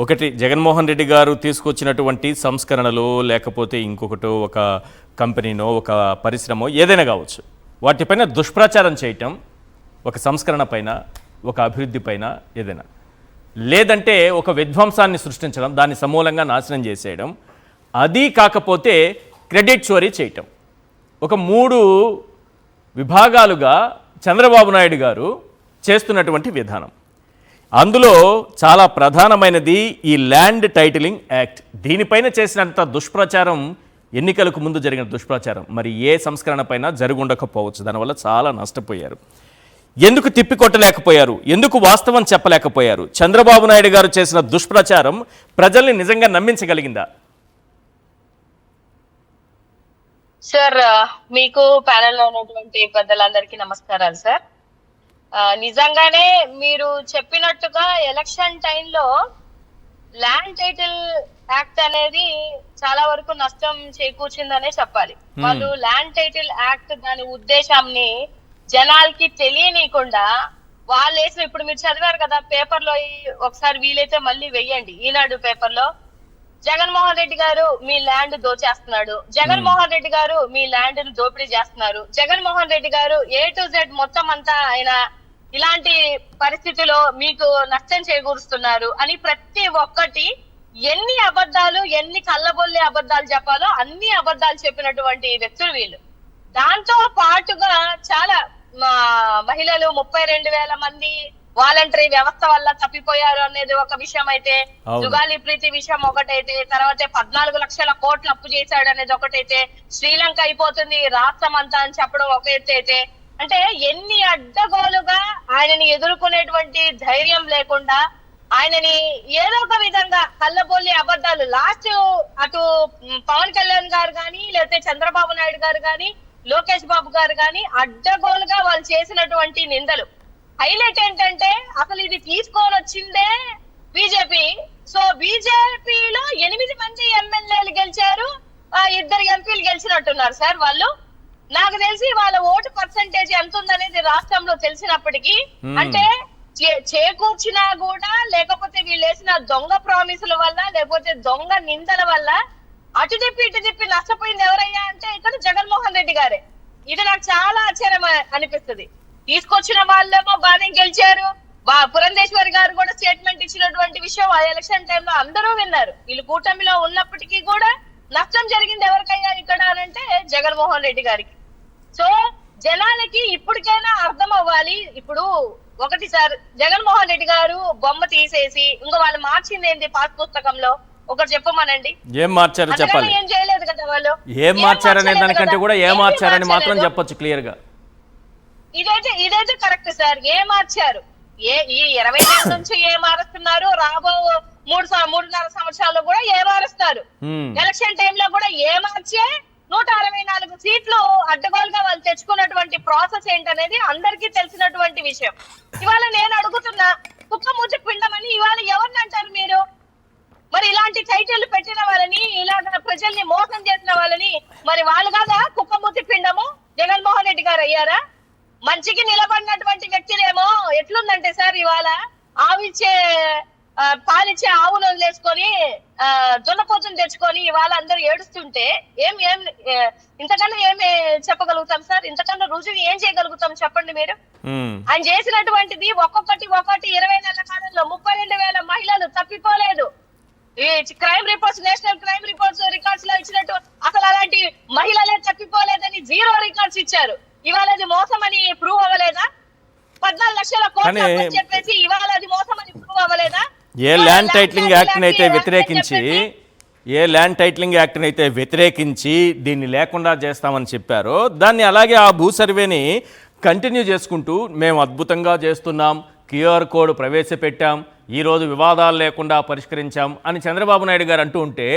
ఒకటి జగన్మోహన్ రెడ్డి గారు తీసుకొచ్చినటువంటి సంస్కరణలు లేకపోతే ఇంకొకటో ఒక కంపెనీనో ఒక పరిశ్రమో ఏదైనా కావచ్చు, వాటిపైన దుష్ప్రచారం చేయటం, ఒక సంస్కరణ పైన ఒక అభివృద్ధి పైన ఏదైనా, లేదంటే ఒక విధ్వంసాన్ని సృష్టించడం, దాన్ని సమూలంగా నాశనం చేసేయడం, అది కాకపోతే క్రెడిట్ చోరీ చేయటం, ఒక 3 విభాగాలుగా చంద్రబాబు నాయుడు గారు చేస్తున్నటువంటి విధానం. అందులో చాలా ప్రధానమైనది ఈ ల్యాండ్ టైటిలింగ్ యాక్ట్. దీనిపైన చేసినంత దుష్ప్రచారం, ఎన్నికలకు ముందు జరిగిన దుష్ప్రచారం మరి ఏ సంస్కరణ పైన జరుగుండకపోవచ్చు. దానివల్ల చాలా నష్టపోయారు. ఎందుకు తిప్పికొట్టలేకపోయారు? ఎందుకు వాస్తవం చెప్పలేకపోయారు? చంద్రబాబు నాయుడు గారు చేసిన దుష్ప్రచారం ప్రజల్ని నిజంగా నమ్మించగలిగిందా? సార్, మీకు ప్యానెల్లో ఉన్నటువంటి పెద్దలందరికీ నమస్కారాలు సార్. నిజంగానే మీరు చెప్పినట్టుగా ఎలక్షన్ టైంలో ల్యాండ్ టైటిల్ యాక్ట్ అనేది చాలా వరకు నష్టం చేకూర్చిందనే చెప్పాలి. వాళ్ళు ల్యాండ్ టైటిల్ యాక్ట్ దాని ఉద్దేశాన్ని జనాలకి తెలియనీయకుండా వాళ్ళు వేసిన, ఇప్పుడు మీరు చదివారు కదా పేపర్ లో, ఒకసారి వీలైతే మళ్ళీ వెయ్యండి ఈనాడు పేపర్ లో, జగన్మోహన్ రెడ్డి గారు మీ ల్యాండ్ దోచేస్తున్నాడు, జగన్మోహన్ రెడ్డి గారు మీ ల్యాండ్ ను దోపిడీ చేస్తున్నారు, జగన్మోహన్ రెడ్డి గారు A to Z మొత్తం అంతా ఆయన ఇలాంటి పరిస్థితిలో మీకు నష్టం చేకూరుస్తున్నారు అని ప్రతి ఒక్కటి ఎన్ని అబద్ధాలు, ఎన్ని కళ్ళబొల్లి అబద్ధాలు చెప్పాలో అన్ని అబద్ధాలు చెప్పినటువంటి వ్యక్తులు వీళ్ళు. దాంతో పాటుగా చాలా మహిళలు 32,000 మంది వాలంటరీ వ్యవస్థ వల్ల తప్పిపోయారు అనేది ఒక విషయం అయితే, జుగాలి ప్రీతి విషయం ఒకటైతే, తర్వాత 14 లక్షల కోట్లు అప్పు చేశాడు అనేది ఒకటైతే, శ్రీలంక అయిపోతుంది రాష్ట్రం అంతా అని చెప్పడం ఒకటైతే, అంటే ఎన్ని అడ్డగోలుగా ఆయనని ఎదుర్కొనేటువంటి ధైర్యం లేకుండా ఆయనని ఏదో ఒక విధంగా కళ్ళబొల్లి అబద్ధాలు, లాస్ట్ అటు పవన్ కళ్యాణ్ గారు కానీ, లేకపోతే చంద్రబాబు నాయుడు గారు కానీ, లోకేష్ బాబు గారు కానీ అడ్డగోలుగా వాళ్ళు చేసినటువంటి నిందలు. హైలైట్ ఏంటంటే అసలు ఇది తీసుకొని వచ్చిందే బీజేపీ. సో బీజేపీలో 8 మంది ఎమ్మెల్యేలు గెలిచారు, 2 ఎంపీలు గెలిచినట్టున్నారు సార్ వాళ్ళు. నాకు తెలిసి వాళ్ళ ఓటు పర్సంటేజ్ ఎంత ఉందనేది రాష్ట్రంలో తెలిసినప్పటికీ, అంటే చేకూర్చినా కూడా, లేకపోతే వీళ్ళు వేసిన దొంగ ప్రామిసుల వల్ల, లేకపోతే దొంగ నిందల వల్ల అటు తిప్పి ఇటు తిప్పి నష్టపోయింది ఎవరయ్యా అంటే ఇక్కడ జగన్మోహన్ రెడ్డి గారే. ఇది నాకు చాలా ఆశ్చర్యం అనిపిస్తుంది. తీసుకొచ్చిన వాళ్ళేమో బాగానే గెలిచారు. పురంధేశ్వరి గారు కూడా స్టేట్మెంట్ ఇచ్చినటువంటి విషయం ఆ ఎలక్షన్ టైంలో అందరూ విన్నారు. వీళ్ళు కూటమిలో ఉన్నప్పటికీ కూడా నష్టం జరిగింది ఎవరికయ్యా ఇక్కడ అనంటే జగన్మోహన్ రెడ్డి గారికి. సో జనాలకి ఇప్పటికైనా అర్థం అవ్వాలి. ఇప్పుడు ఒకటి సార్, జగన్మోహన్ రెడ్డి గారు బొమ్మ తీసేసి ఇంకో వాళ్ళు మార్చింది ఏంటి పాస్ పుస్తకంలో ఒకటి చెప్పమనండి. ఏం మార్చారు చెప్పాలి. ఏం చేయలేదు కదా వాళ్ళు. ఏం మార్చారనే దానికంటే కూడా ఏం మార్చారని మాత్రం చెప్పొచ్చు క్లియర్ గా. ఇదైతే కరెక్ట్ సార్. ఏ మార్చారు? ఈ 20 నెలల నుంచి ఏ మారుస్తున్నారు, రాబో 3.5 సంవత్సరాల్లో కూడా ఏ మారుస్తారు. ఎలక్షన్ టైంలో కూడా ఏ మార్చే 164 సీట్లు అడ్డగోలుగా వాళ్ళు తెచ్చుకున్నటువంటి ప్రాసెస్ ఏంటనేది అందరికీ తెలిసినటువంటి విషయం. ఇవాళ నేను అడుగుతున్నా, కుక్క మూతి పిండమని ఇవాళ ఎవరిని అంటారు మీరు? మరి ఇలాంటి టైటిల్ పెట్టిన వాళ్ళని, ఇలాగ ప్రజల్ని మోసం చేసిన వాళ్ళని మరి వాళ్ళు కాదా కుక్క మూతి పిండము? జగన్మోహన్ రెడ్డి గారు అయ్యారా? మంచికి నిలబడినటువంటి వ్యక్తులేమో ఎట్లుందంటే సార్, ఇవాళ పాలిచ్చే ఆవులు వదిలేసుకొని దున్నపోతుని తెచ్చుకొని ఇవాళ అందరూ ఏడుస్తుంటే ఇంతకన్నా ఏమి చెప్పగలుగుతాం సార్? ఇంతకన్నా రుజువు ఏం చేయగలుగుతాం చెప్పండి మీరు? ఆయన చేసినటువంటిది ఒక్కొక్కటి 20 నెలల కాలంలో 32,000 మహిళలు తప్పిపోలేదు. ఈ crime reports, national crime reports records లో ఇచ్చినట్టు అసలు అలాంటి మహిళలే తప్పిపోలేదని 0 రికార్డ్స్ ఇచ్చారు. ఇవాళ అది మోసం అని ప్రూవ్ అవ్వలేదా? 14 లక్షల కోట్లు చెప్పేసి ఇవాళ అది మోసం అని ప్రూవ్ అవ్వలేదా? ఏ ల్యాండ్ టైటిలింగ్ యాక్ట్ అయితే వ్యతిరేకించి దీన్ని లేకుండా చేస్తామని చెప్పారో, దాన్ని అలాగే ఆ భూ సర్వేని కంటిన్యూ చేసుకుంటూ మేము అద్భుతంగా చేస్తున్నాం, QR కోడ్ ప్రవేశపెట్టాం, ఈరోజు వివాదాలు లేకుండా పరిష్కరించాం అని చంద్రబాబు నాయుడు గారు అంటూ ఉంటే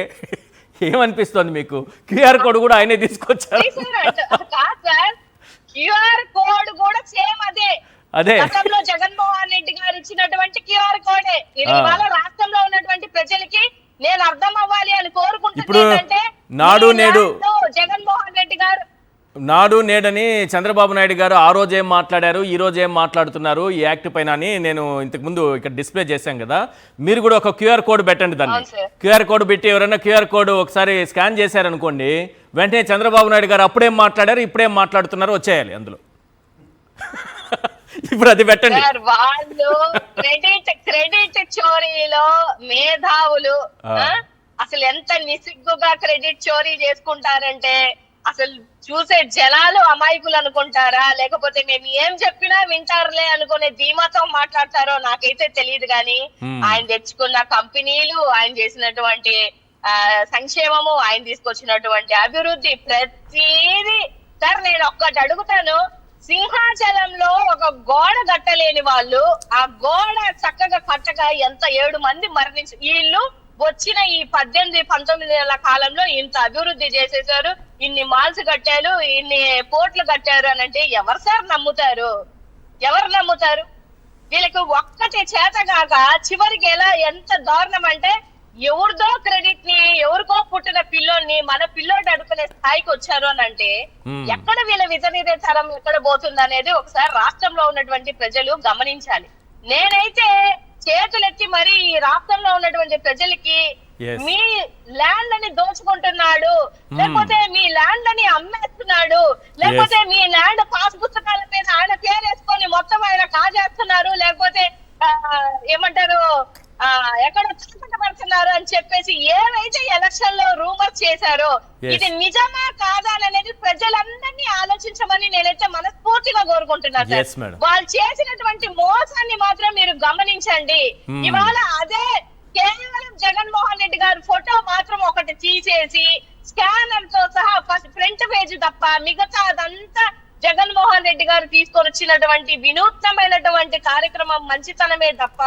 ఏమనిపిస్తుంది మీకు? QR కోడ్ కూడా ఆయనే తీసుకొచ్చారు. QR కోడ్ కూడా సేమ్ అదే గతంలో జగన్మోహన్ రెడ్డి గారు ఇచ్చినటువంటి QR కోడే. ఇది ఇవాళ రాష్ట్రంలో ఉన్నటువంటి ప్రజలకి నేను అర్థం అవ్వాలి అని కోరుకుంటున్నాను. నాడు నేడు జగన్మోహన్ రెడ్డి గారు నాడు నేడని చంద్రబాబు నాయుడు గారు ఆ రోజు ఏం మాట్లాడారు, ఈ రోజు ఏం మాట్లాడుతున్నారు ఈ యాక్ట్ పైన అని నేను ఇంతకుముందు ఇక్కడ డిస్ప్లే చేశాం కదా. మీరు కూడా ఒక క్యూఆర్ కోడ్ పెట్టండి దాన్ని. అవును సార్. క్యూఆర్ కోడ్ పెట్టి ఎవరైనా క్యూఆర్ కోడ్ ఒకసారి స్కాన్ చేశారనుకోండి, వెంటనే చంద్రబాబు నాయుడు గారు అప్పుడేం మాట్లాడారు, ఇప్పుడేం మాట్లాడుతున్నారో వచ్చేయాలి అందులో. ఇప్పుడు అది పెట్టండి. సార్ వాళ్ళు క్రెడిట్ చోరీలో మేధావులు. అసలు ఎంత నిసిగ్గుగా క్రెడిట్ చోరీ చేసుకుంటారంటే అసలు చూసే జనాలు అమాయకులు అనుకుంటారా, లేకపోతే మేము ఏం చెప్పినా వింటారులే అనుకునే ధీమాతో మాట్లాడతారో నాకైతే తెలియదు. కానీ ఆయన తెచ్చుకున్న కంపెనీలు, ఆయన చేసినటువంటి సంక్షేమము, ఆయన తీసుకొచ్చినటువంటి అభివృద్ధి ప్రతిదీ. సార్ నేను ఒక్కటి అడుగుతాను, సింహాచలంలో ఒక గోడ కట్టలేని వాళ్ళు ఆ గోడ చక్కగా కట్టగా ఎంత 7 మంది మరణించి, వీళ్ళు వచ్చిన ఈ 18-19 నెలల కాలంలో ఇంత అభివృద్ధి చేసేసారు, ఇన్ని మాల్స్ కట్టారు, ఇన్ని పోర్ట్లు కట్టారు అని అంటే ఎవరు సార్ నమ్ముతారు? ఎవరు నమ్ముతారు? వీళ్ళకి ఒక్కటి చేతగాక చివరికి ఎంత దారుణం అంటే ఎవరిదో క్రెడిట్ ని, ఎవరికో పుట్టిన పిల్లోని మన పిల్లోడు అడుకునే స్థాయికి వచ్చారు అని అంటే ఎక్కడ వీళ్ళ విజనీయ తరం ఎక్కడ పోతుంది అనేది ఒకసారి రాష్ట్రంలో ఉన్నటువంటి ప్రజలు గమనించాలి. నేనైతే చేతులెత్తి మరి ఈ రాష్ట్రంలో ఉన్నటువంటి ప్రజలకి మీ ల్యాండ్ అని దోచుకుంటున్నాడు, లేకపోతే మీ ల్యాండ్ అని అమ్మేస్తున్నాడు, లేకపోతే మీ ల్యాండ్ పాస్ పుస్తకాల మీద ఆయన పేరు వేసుకొని మొత్తం ఆయన కాజేస్తున్నారు, లేకపోతే ఏమంటారు ఎక్కడ పడుతున్నారు అని చెప్పేసి ఏవైతే ఎలక్షన్ లో రూమర్ చేశారో ఇది నిజమా కాదా అనేది ప్రజలందరినీ ఆలోచించమని నేనైతే మనస్ఫూర్తిగా కోరుకుంటున్నాను. వాళ్ళు చేసినటువంటి మోసాన్ని మాత్రం మీరు గమనించండి. ఇవాళ అదే కేవలం జగన్మోహన్ రెడ్డి గారి ఫోటో మాత్రం ఒకటి తీసేసి స్కానర్ తో సహా ఫ్రంట్ పేజ్ తప్ప మిగతా అదంతా జగన్మోహన్ రెడ్డి గారు తీసుకొని వచ్చినటువంటి వినూత్నమైనటువంటి కార్యక్రమం మంచితనమే తప్ప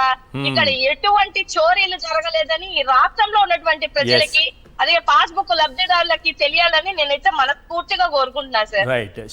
ఇక్కడ ఎటువంటి చోరీలు జరగలేదని ఈ రాష్ట్రంలో ఉన్నటువంటి ప్రజలకి, అదే పాస్బుక్ లబ్ధిదారులకి తెలియాలని నేనైతే మనస్ఫూర్తిగా కోరుకుంటున్నా సార్.